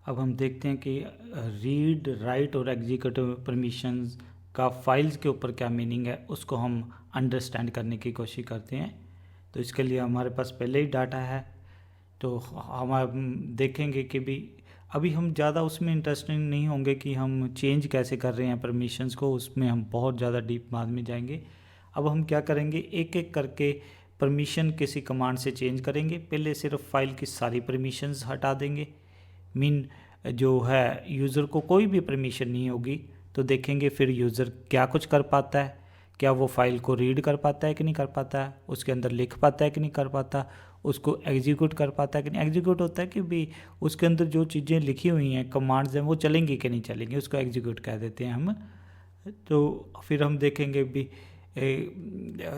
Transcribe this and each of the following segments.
अब हम देखते हैं कि रीड राइट और एग्जीक्यूटिव परमिशंस का फाइल्स के ऊपर क्या मीनिंग है, उसको हम अंडरस्टैंड करने की कोशिश करते हैं। तो इसके लिए हमारे पास पहले ही डाटा है, तो हम देखेंगे कि भी अभी हम ज़्यादा उसमें इंटरेस्टेड नहीं होंगे कि हम चेंज कैसे कर रहे हैं परमिशंस को, उसमें हम बहुत ज़्यादा डीप बाद में जाएंगे। अब हम क्या करेंगे, एक एक करके परमिशन किसी कमांड से चेंज करेंगे। पहले सिर्फ फाइल की सारी परमिशंस हटा देंगे, मीन जो है यूज़र को कोई भी परमिशन नहीं होगी। तो देखेंगे फिर यूज़र क्या कुछ कर पाता है, क्या वो फाइल को रीड कर पाता है कि नहीं कर पाता है, उसके अंदर लिख पाता है कि नहीं कर पाता, उसको एग्जीक्यूट कर पाता है कि नहीं। एग्जीक्यूट होता है कि भी उसके अंदर जो चीज़ें लिखी हुई हैं, कमांड्स हैं, वो चलेंगी कि नहीं चलेंगी, उसको एग्जीक्यूट कह देते हैं हम। तो फिर हम देखेंगे भी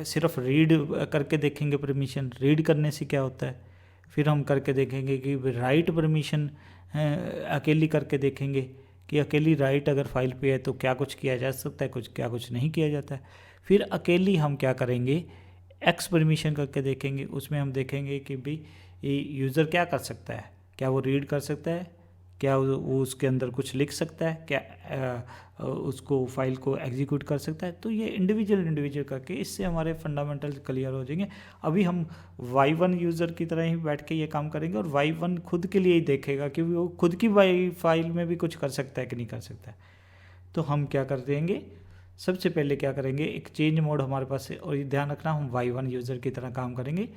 सिर्फ रीड करके देखेंगे परमिशन, रीड करने से क्या होता है। फिर हम करके देखेंगे कि राइट परमिशन अकेली करके देखेंगे कि अकेली राइट अगर फाइल पे है तो क्या कुछ किया जा सकता है, कुछ क्या कुछ नहीं किया जाता है। फिर अकेली हम क्या करेंगे, एक्स परमिशन करके देखेंगे। उसमें हम देखेंगे कि भी यूज़र क्या कर सकता है, क्या वो रीड कर सकता है, क्या वो उसके अंदर कुछ लिख सकता है, क्या उसको फाइल को एग्जीक्यूट कर सकता है। तो ये इंडिविजुअल करके इससे हमारे फंडामेंटल क्लियर हो जाएंगे। अभी हम y1 यूज़र की तरह ही बैठ के ये काम करेंगे और y1 खुद के लिए ही देखेगा कि वो खुद की फाइल में भी कुछ कर सकता है कि नहीं कर सकता है। तो हम क्या कर देंगे, सबसे पहले क्या करेंगे, एक चेंज मोड हमारे पास है, और ये ध्यान रखना हम y1 यूज़र की तरह काम करेंगे।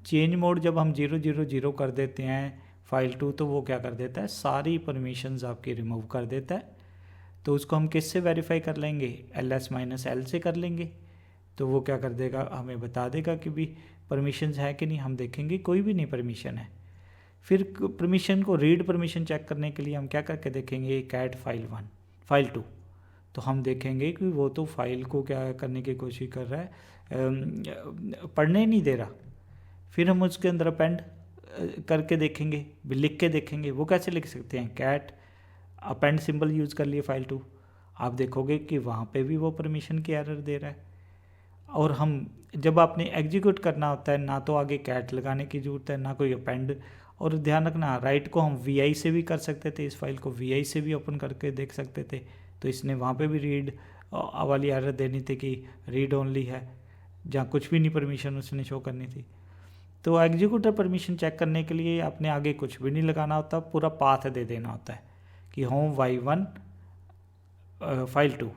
चेंज मोड जब हम 000 कर देते हैं फाइल 2, तो वो क्या कर देता है, सारी परमिशंस आपकी रिमूव कर देता है। तो उसको हम किससे वेरीफाई कर लेंगे, ls-l से कर लेंगे। तो वो क्या कर देगा, हमें बता देगा कि भी परमिशंस है कि नहीं। हम देखेंगे कोई भी नहीं परमिशन है। फिर परमिशन को रीड परमिशन चेक करने के लिए हम क्या करके देखेंगे, कैट फाइल 2। तो हम देखेंगे कि वो तो फाइल को क्या करने की कोशिश कर रहा है, पढ़ने नहीं दे रहा। फिर हम उसके अंदर अपेंड करके देखेंगे, लिख के देखेंगे। वो कैसे लिख सकते हैं, कैट अपेंड सिंबल यूज़ कर लिए फाइल 2। आप देखोगे कि वहाँ पे भी वो परमिशन की एरर दे रहा है। और हम जब आपने एग्जीक्यूट करना होता है, ना तो आगे कैट लगाने की ज़रूरत है, ना कोई अपेंड। और ध्यान रखना, राइट को हम vi से भी कर सकते थे, इस फाइल को vi से भी ओपन करके देख सकते थे। तो इसने वहाँ पे भी रीड वाली एरर देनी थी कि रीड ओनली है, जहाँ कुछ भी नहीं परमिशन उसने शो करनी थी। तो एग्जीक्यूटर परमिशन चेक करने के लिए आपने आगे कुछ भी नहीं लगाना होता, पूरा पाथ दे देना होता है कि होम y1 फाइल 2।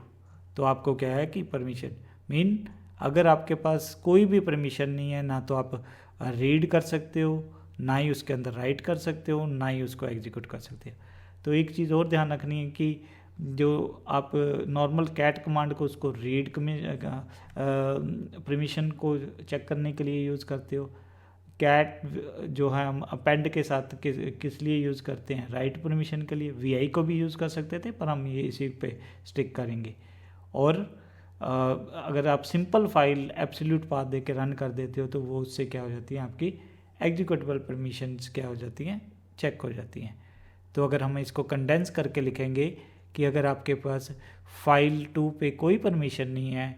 तो आपको क्या है कि परमिशन मीन अगर आपके पास कोई भी परमिशन नहीं है, ना तो आप रीड कर सकते हो, ना ही उसके अंदर राइट कर सकते हो, ना ही उसको एग्जीक्यूट कर सकते हो। तो एक चीज़ और ध्यान रखनी है कि जो आप नॉर्मल कैट कमांड को उसको रीड परमिशन को चेक करने के लिए यूज़ करते हो, कैट जो है हम अपेंड के साथ किस लिए यूज़ करते हैं, राइट परमिशन के लिए। vi को भी यूज़ कर सकते थे, पर हम ये इसी पे स्टिक करेंगे। और अगर आप सिंपल फाइल एब्सोल्यूट पाथ दे के रन कर देते हो, तो वो उससे क्या हो जाती है, आपकी एग्जीक्यूटेबल परमिशंस क्या हो जाती हैं, चेक हो जाती हैं। तो अगर हम इसको कंडेंस करके लिखेंगे कि अगर आपके पास फाइल 2 पे कोई परमिशन नहीं है,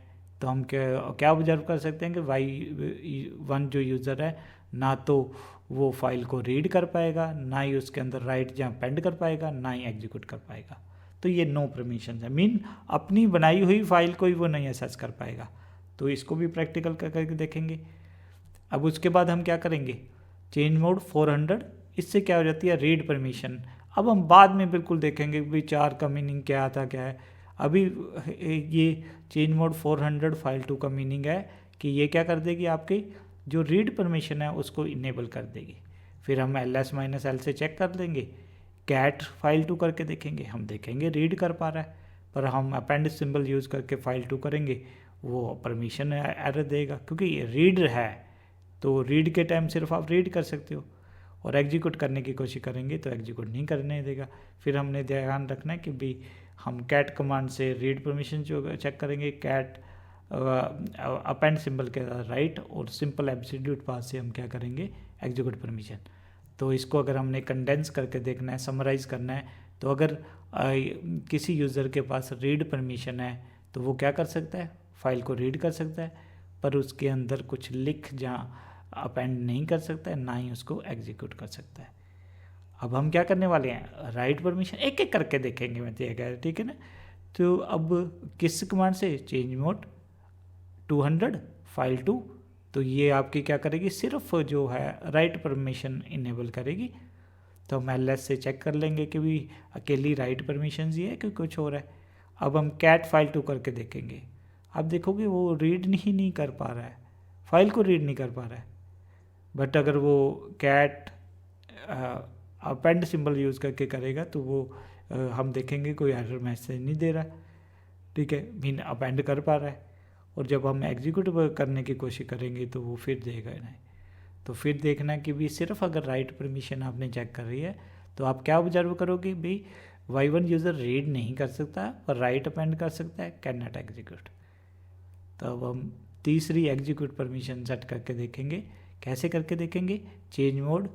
तो हम क्या ऑब्जर्व कर सकते हैं कि y1 जो यूज़र है, ना तो वो फाइल को रीड कर पाएगा, ना ही उसके अंदर राइट जहाँ पेंड कर पाएगा, ना ही एग्जीक्यूट कर पाएगा। तो ये नो परमिशन है, मीन अपनी बनाई हुई फाइल को ही वो नहीं एसेस कर पाएगा। तो इसको भी प्रैक्टिकल करके देखेंगे। अब उसके बाद हम क्या करेंगे, चेंज मोड 400, इससे क्या हो जाती है, रीड परमिशन। अब हम बाद में बिल्कुल देखेंगे कि 4 का मीनिंग क्या था, क्या है। अभी ये चेंज मोड 400 फाइल 2 का मीनिंग है कि ये क्या कर देगी, आपकी जो रीड परमिशन है उसको इनेबल कर देगी। फिर हम ls-l से चेक कर लेंगे, कैट फाइल 2 करके देखेंगे, हम देखेंगे रीड कर पा रहा है। पर हम अपेंड सिंबल यूज़ करके फाइल 2 करेंगे, वो परमिशन एरर देगा, क्योंकि ये रीड है। तो रीड के टाइम सिर्फ आप रीड कर सकते हो, और एग्जीक्यूट करने की कोशिश करेंगे तो एग्जीक्यूट नहीं करने देगा। फिर हमने ध्यान रखना है कि भी हम कैट कमांड से रीड परमिशन जो चेक करेंगे, कैट अपेंड सिंबल के राइट, और सिंपल एब्सोल्यूट पाथ से हम क्या करेंगे, एग्जीक्यूट परमिशन। तो इसको अगर हमने कंडेंस करके देखना है, समराइज करना है, तो अगर किसी यूज़र के पास रीड परमिशन है तो वो क्या कर सकता है, फाइल को रीड कर सकता है, पर उसके अंदर कुछ लिख जहाँ अपेंड नहीं कर सकता है, ना ही उसको एग्जीक्यूट कर सकता है। अब हम क्या करने वाले हैं, राइट परमिशन एक एक करके देखेंगे, मैं तो कह, ठीक है ना। तो अब किस कमांड से, चेंज मोड 200 फाइल टू, तो ये आपकी क्या करेगी, सिर्फ जो है राइट परमिशन इनेबल करेगी। तो हम एल से चेक कर लेंगे कि भी अकेली राइट परमिशन ही है कि कुछ और है। अब हम कैट फाइल टू करके देखेंगे, अब देखोगे वो रीड नहीं कर पा रहा है, फाइल को रीड नहीं कर पा रहा है। बट अगर वो कैट अपेंड सिंबल यूज़ करके करेगा तो वो हम देखेंगे कोई एरर मैसेज नहीं दे रहा, ठीक है, मीन अपेंड कर पा रहा है। और जब हम एग्जीक्यूट करने की कोशिश करेंगे तो वो फिर देगा नहीं। तो फिर देखना कि भी सिर्फ अगर राइट परमिशन आपने चेक कर रही है तो आप क्या ऑब्जर्व करोगे भाई, y1 यूज़र रीड नहीं कर सकता पर राइट अपेंड कर सकता है, कैन नॉट एग्जीक्यूट। तो अब हम तीसरी एग्जीक्यूट परमिशन सेट करके देखेंगे, कैसे करके देखेंगे, चेंज मोड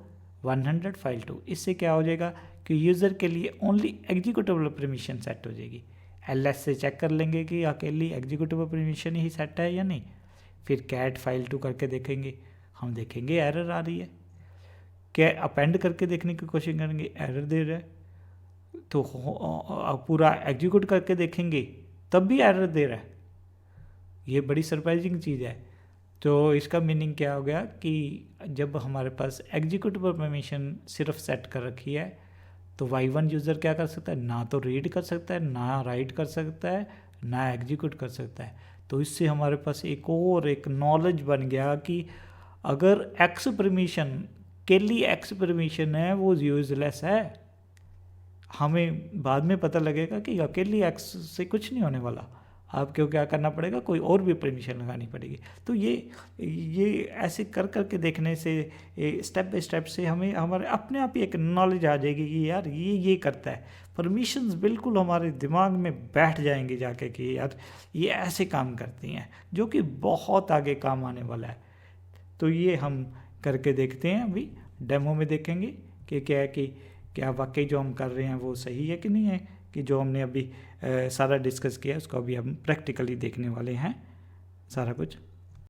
100 फाइल टू। इससे क्या हो जाएगा कि यूज़र के लिए ओनली एग्जीक्यूटेबल परमिशन सेट हो जाएगी। एल से चेक कर लेंगे कि अकेली एग्जीक्यूटेबल परमिशन ही सेट है या नहीं। फिर कैट फाइल टू करके देखेंगे, हम देखेंगे एरर आ रही है। क्या अपेंड करके देखने की कोशिश करेंगे, एरर दे रहा है। तो पूरा एग्जीक्यूट करके देखेंगे तब भी एरर दे रहा है। ये बड़ी सरप्राइजिंग चीज़ है। तो इसका मीनिंग क्या हो गया कि जब हमारे पास एग्जीक्यूटेबल परमिशन सिर्फ सेट कर रखी है तो y1 यूज़र क्या कर सकता है, ना तो रीड कर सकता है, ना राइट कर सकता है, ना एग्जीक्यूट कर सकता है। तो इससे हमारे पास एक नॉलेज बन गया कि अगर एक्स परमिशन, केली एक्स परमिशन है वो यूजलेस है। हमें बाद में पता लगेगा कि अकेली एक्स से कुछ नहीं होने वाला, आपको क्या करना पड़ेगा, कोई और भी परमिशन लगानी पड़ेगी। तो ये ऐसे कर करके देखने से, स्टेप बाय स्टेप से हमें हमारे अपने आप ही एक नॉलेज आ जाएगी कि यार ये करता है। परमिशंस बिल्कुल हमारे दिमाग में बैठ जाएंगी जाके कि यार ये ऐसे काम करती हैं, जो कि बहुत आगे काम आने वाला है। तो ये हम करके देखते हैं, अभी डेमो में देखेंगे कि क्या है कि क्या वाकई जो हम कर रहे हैं वो सही है कि नहीं है, कि जो हमने अभी सारा डिस्कस किया उसको अभी हम प्रैक्टिकली देखने वाले हैं सारा कुछ।